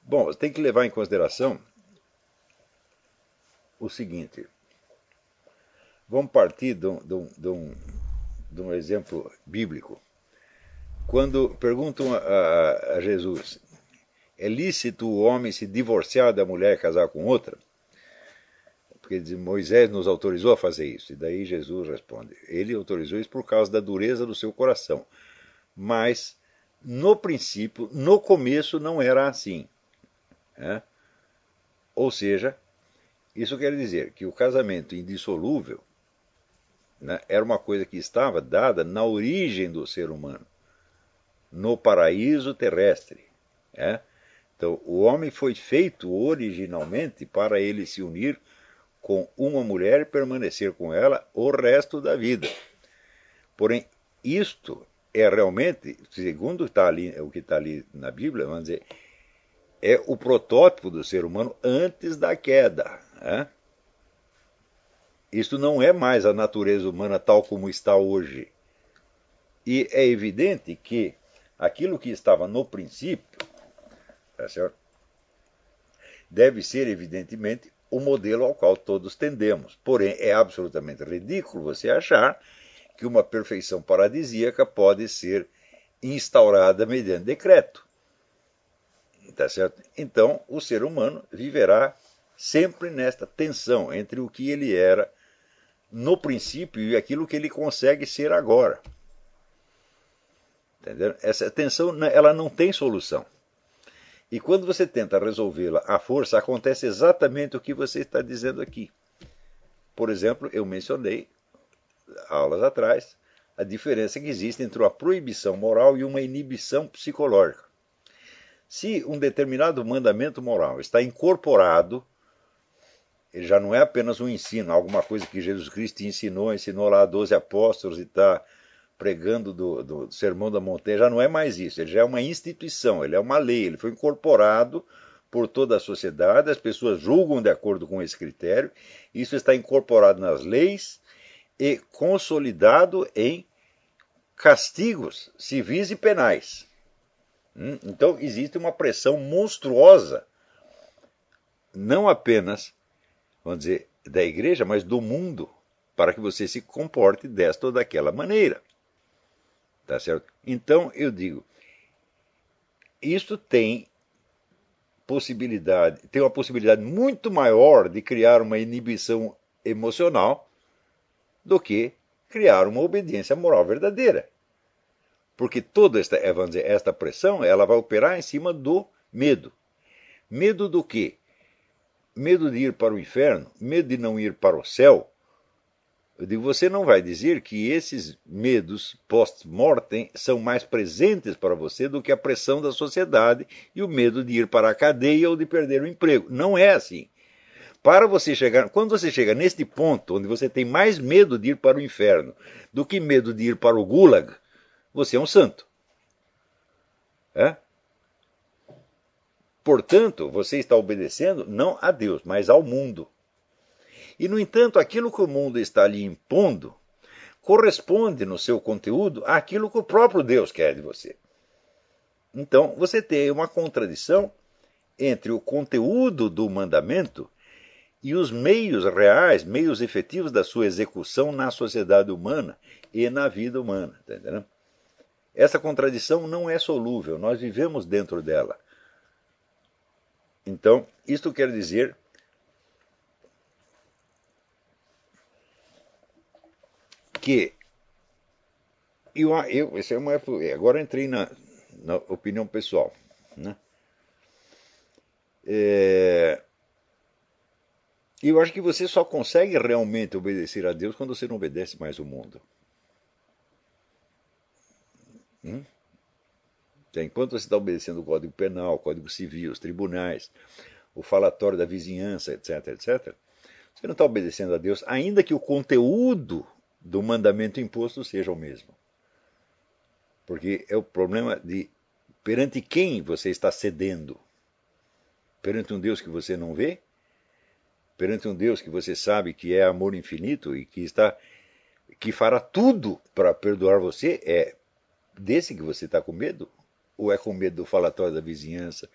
Bom, você tem que levar em consideração o seguinte. Vamos partir de um exemplo bíblico. Quando perguntam a Jesus, é lícito o homem se divorciar da mulher e casar com outra? Porque Moisés nos autorizou a fazer isso. E daí Jesus responde, ele autorizou isso por causa da dureza do seu coração. Mas, no princípio, no começo não era assim. Né? Ou seja, isso quer dizer que o casamento indissolúvel, né, era uma coisa que estava dada na origem do ser humano, no paraíso terrestre. Né? Então, o homem foi feito originalmente para ele se unir com uma mulher e permanecer com ela o resto da vida. Porém, isto é realmente, segundo o que está ali na Bíblia, vamos dizer, é o protótipo do ser humano antes da queda. Né? Isto não é mais a natureza humana tal como está hoje. E é evidente que aquilo que estava no princípio, tá certo? Deve ser, evidentemente, o modelo ao qual todos tendemos. Porém, é absolutamente ridículo você achar que uma perfeição paradisíaca pode ser instaurada mediante decreto. Tá certo? Então, o ser humano viverá sempre nesta tensão entre o que ele era no princípio e aquilo que ele consegue ser agora. Entendeu? Essa tensão ela não tem solução. E quando você tenta resolvê-la à força, acontece exatamente o que você está dizendo aqui. Por exemplo, eu mencionei, aulas atrás, a diferença que existe entre uma proibição moral e uma inibição psicológica. Se um determinado mandamento moral está incorporado, ele já não é apenas um ensino, alguma coisa que Jesus Cristo ensinou lá a 12 apóstolos e está pregando do Sermão da Montanha, já não é mais isso, ele já é uma instituição, ele é uma lei, ele foi incorporado por toda a sociedade, as pessoas julgam de acordo com esse critério, isso está incorporado nas leis e consolidado em castigos civis e penais. Então existe uma pressão monstruosa, não apenas, vamos dizer, da igreja, mas do mundo, para que você se comporte desta ou daquela maneira. Tá certo? Então, eu digo, isto tem uma possibilidade muito maior de criar uma inibição emocional do que criar uma obediência moral verdadeira. Porque toda vamos dizer, esta pressão ela vai operar em cima do medo. Medo do quê? Medo de ir para o inferno, medo de não ir para o céu. Eu digo, você não vai dizer que esses medos post-mortem são mais presentes para você do que a pressão da sociedade e o medo de ir para a cadeia ou de perder o emprego. Não é assim. Para você chegar, quando você chega neste ponto, onde você tem mais medo de ir para o inferno do que medo de ir para o gulag, você é um santo. É? Portanto, você está obedecendo não a Deus, mas ao mundo. E, no entanto, aquilo que o mundo está lhe impondo corresponde no seu conteúdo àquilo que o próprio Deus quer de você. Então, você tem uma contradição entre o conteúdo do mandamento e os meios reais, meios efetivos da sua execução na sociedade humana e na vida humana. Tá entendendo? Essa contradição não é solúvel, nós vivemos dentro dela. Então, isto quer dizer que agora entrei na opinião pessoal. Né? Eu acho que você só consegue realmente obedecer a Deus quando você não obedece mais o mundo. Enquanto você está obedecendo o Código Penal, o Código Civil, os tribunais, o falatório da vizinhança, etc., etc., você não está obedecendo a Deus, ainda que o conteúdo do mandamento imposto seja o mesmo. Porque é o problema de perante quem você está cedendo. Perante um Deus que você não vê, perante um Deus que você sabe que é amor infinito e que fará tudo para perdoar você, é desse que você está com medo? Ou é com medo do falatório da vizinhança,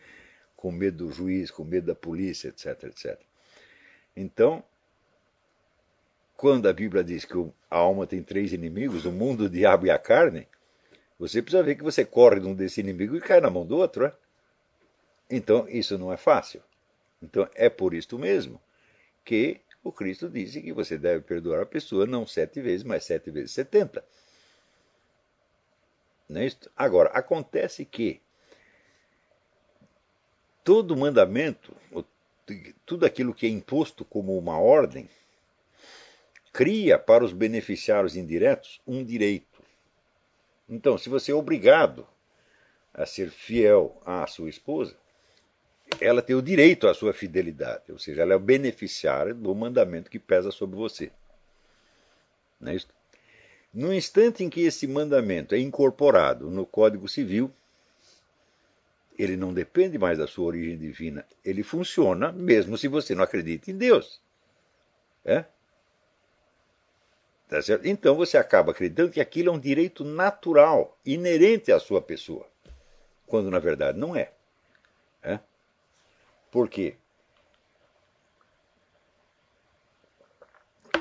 com medo do juiz, com medo da polícia, etc, etc. Então, quando a Bíblia diz que a alma tem 3 inimigos, o mundo, o diabo e a carne, você precisa ver que você corre de um desses inimigos e cai na mão do outro. Né? Então, isso não é fácil. Então, é por isto mesmo que o Cristo disse que você deve perdoar a pessoa não 7 vezes, mas 7 vezes 70. Não é isso? Agora, acontece que todo mandamento, tudo aquilo que é imposto como uma ordem, cria para os beneficiários indiretos um direito. Então, se você é obrigado a ser fiel à sua esposa, ela tem o direito à sua fidelidade, ou seja, ela é o beneficiário do mandamento que pesa sobre você. Não é isso? No instante em que esse mandamento é incorporado no Código Civil, ele não depende mais da sua origem divina, ele funciona mesmo se você não acredita em Deus. É? Tá certo? Então você acaba acreditando que aquilo é um direito natural, inerente à sua pessoa, quando na verdade não é. É? Por quê?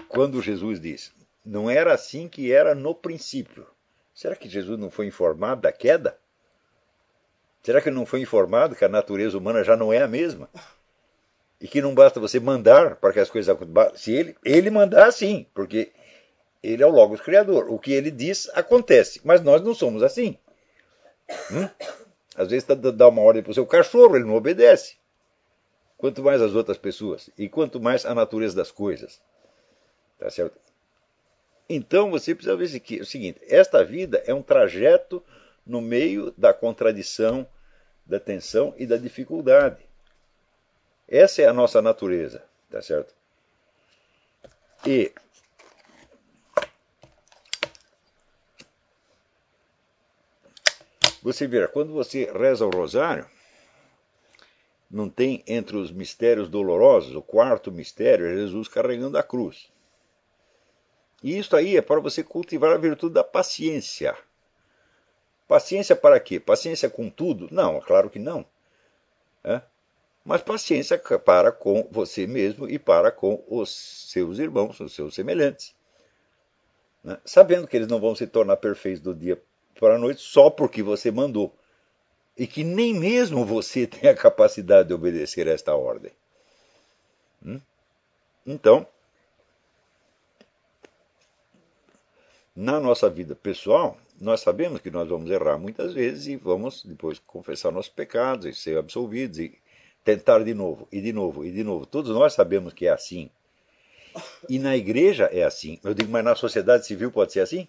Quando Jesus diz, não era assim que era no princípio, será que Jesus não foi informado da queda? Será que ele não foi informado que a natureza humana já não é a mesma? E que não basta você mandar para que as coisas aconteçam? Se ele mandar, sim, porque ele é o Logos Criador. O que ele diz, acontece. Mas nós não somos assim. Às vezes dá uma ordem para o seu cachorro, ele não obedece. Quanto mais as outras pessoas. E quanto mais a natureza das coisas. Tá certo? Então você precisa ver o seguinte. Esta vida é um trajeto no meio da contradição, da tensão e da dificuldade. Essa é a nossa natureza. Tá certo? E você vê, quando você reza o rosário, não tem entre os mistérios dolorosos, o quarto mistério é Jesus carregando a cruz. E isso aí é para você cultivar a virtude da paciência. Paciência para quê? Paciência com tudo? Não, claro que não. É? Mas paciência para com você mesmo e para com os seus irmãos, os seus semelhantes. Né? Sabendo que eles não vão se tornar perfeitos do dia para a noite só porque você mandou. E que nem mesmo você tem a capacidade de obedecer a esta ordem. Então, na nossa vida pessoal, nós sabemos que nós vamos errar muitas vezes e vamos depois confessar nossos pecados e ser absolvidos e tentar de novo, e de novo, e de novo. Todos nós sabemos que é assim. E na igreja é assim. Eu digo, mas na sociedade civil pode ser assim?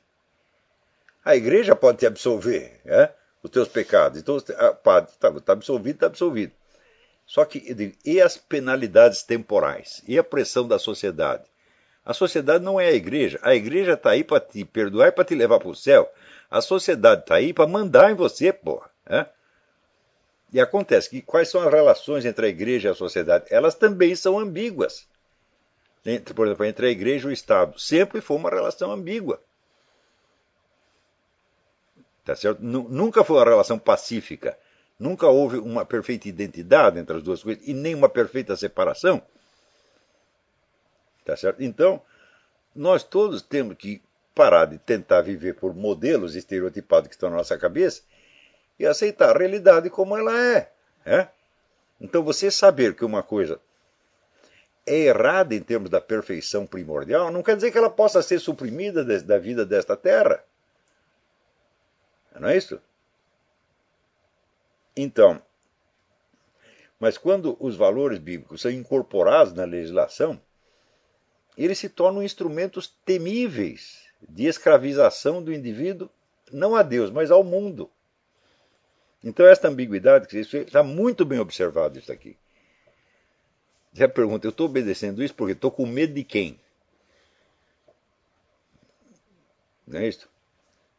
A igreja pode te absolver os teus pecados. Então, está absolvido, está absolvido. Só que, eu digo, e as penalidades temporais? E a pressão da sociedade? A sociedade não é a igreja. A igreja está aí para te perdoar e para te levar para o céu. A sociedade está aí para mandar em você, porra. E acontece que quais são as relações entre a igreja e a sociedade? Elas também são ambíguas. Por exemplo, entre a igreja e o Estado. Sempre foi uma relação ambígua. Tá certo? Nunca foi uma relação pacífica. Nunca houve uma perfeita identidade entre as duas coisas e nem uma perfeita separação. Tá certo? Então, nós todos temos que parar de tentar viver por modelos estereotipados que estão na nossa cabeça e aceitar a realidade como ela é. Então, você saber que uma coisa é errada em termos da perfeição primordial não quer dizer que ela possa ser suprimida da vida desta terra. Não é isso? Então, mas quando os valores bíblicos são incorporados na legislação, eles se tornam instrumentos temíveis de escravização do indivíduo, não a Deus, mas ao mundo. Então esta ambiguidade, que está muito bem observado isso aqui. Já pergunta, eu estou obedecendo isso porque estou com medo de quem? Não é isso?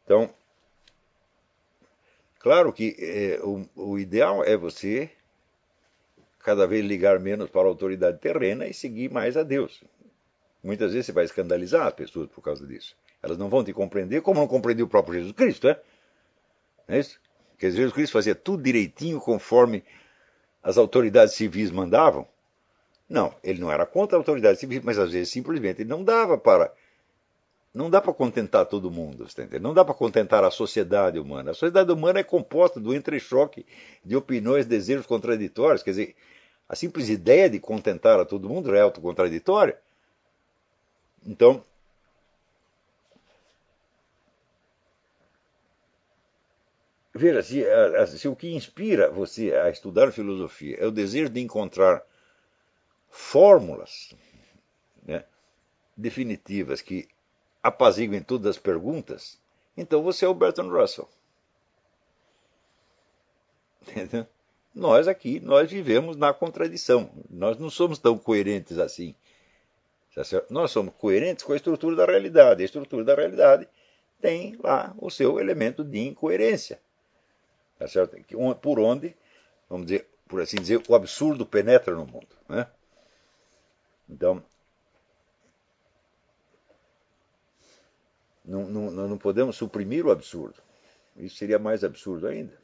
Então, claro que o ideal é você cada vez ligar menos para a autoridade terrena e seguir mais a Deus. Muitas vezes você vai escandalizar as pessoas por causa disso. Elas não vão te compreender como não compreendeu o próprio Jesus Cristo, Não é isso? Porque Jesus Cristo fazia tudo direitinho conforme as autoridades civis mandavam? Não, ele não era contra a autoridade civil, mas às vezes simplesmente não dá para contentar todo mundo, não dá para contentar a sociedade humana. A sociedade humana é composta do entrechoque de opiniões, desejos contraditórios. Quer dizer, a simples ideia de contentar a todo mundo já é autocontraditória. Então, veja, se o que inspira você a estudar filosofia é o desejo de encontrar fórmulas, né, definitivas que apaziguem todas as perguntas, então você é o Bertrand Russell. Entendeu? Nós aqui, nós vivemos na contradição. Nós não somos tão coerentes assim. Nós somos coerentes com a estrutura da realidade. A estrutura da realidade tem lá o seu elemento de incoerência. Tá certo? Por onde, vamos dizer, por assim dizer, o absurdo penetra no mundo. Né? Então, não podemos suprimir o absurdo. Isso seria mais absurdo ainda.